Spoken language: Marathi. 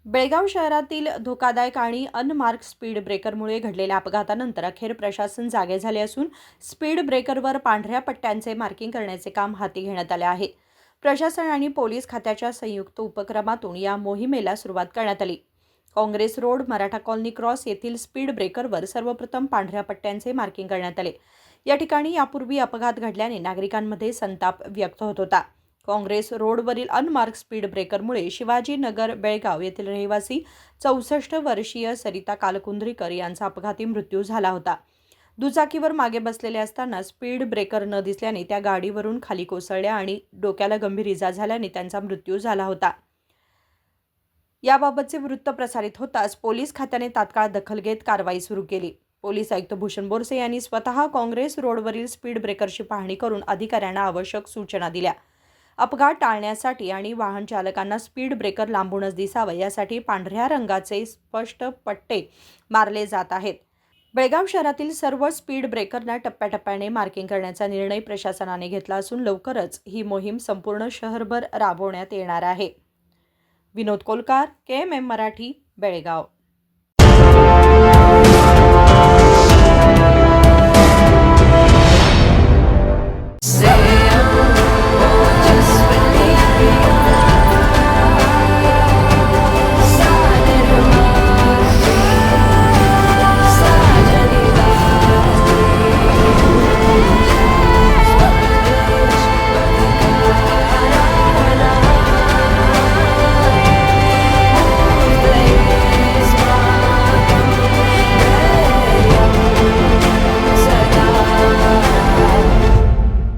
बेळगाव शहरातील धोकादायक आणि अनमार्क स्पीड ब्रेकरमुळे घडलेल्या अपघातानंतर अखेर प्रशासन जागे झाले असून स्पीड ब्रेकरवर पांढऱ्या पट्ट्यांचे मार्किंग करण्याचे काम हाती घेण्यात आले आहे. प्रशासन आणि पोलीस खात्याच्या संयुक्त उपक्रमातून या मोहिमेला सुरुवात करण्यात आली. Congress road, Maratha colony cross येथील स्पीड ब्रेकरवर सर्वप्रथम पांढऱ्या पट्ट्यांचे मार्किंग करण्यात आले. या ठिकाणी यापूर्वी अपघात घडल्याने नागरिकांमध्ये संताप व्यक्त होत होता. काँग्रेस रोडवरील अनमार्क स्पीड ब्रेकरमुळे शिवाजीनगर बेळगाव येथील रहिवासी 64 वर्षीय सरिता कालकुंद्रीकर यांचा अपघाती मृत्यू झाला होता. दुचाकीवर मागे बसलेले असताना स्पीड ब्रेकर न दिसल्याने त्या गाडीवरून खाली कोसळल्या आणि डोक्याला गंभीर इजा झाल्याने त्यांचा मृत्यू झाला होता. याबाबतचे वृत्त प्रसारित होताच पोलीस खात्याने तात्काळ दखल घेत कारवाई सुरू केली. पोलीस आयुक्त भूषण बोरसे यांनी स्वतः काँग्रेस रोडवरील स्पीड ब्रेकरची पाहणी करून अधिकाऱ्यांना आवश्यक सूचना दिल्या. अपघात टाळण्यासाठी आणि वाहन चालकांना स्पीड ब्रेकर लांबूनच दिसावं यासाठी पांढऱ्या रंगाचे स्पष्ट पट्टे मारले जात आहेत. बेळगाव शहरातील सर्व स्पीड ब्रेकरना टप्प्याटप्प्याने मार्किंग करण्याचा निर्णय प्रशासनाने घेतला असून लवकरच ही मोहीम संपूर्ण शहरभर राबवण्यात येणार आहे. विनोद कोलकार, KMM मराठी, बेळगाव.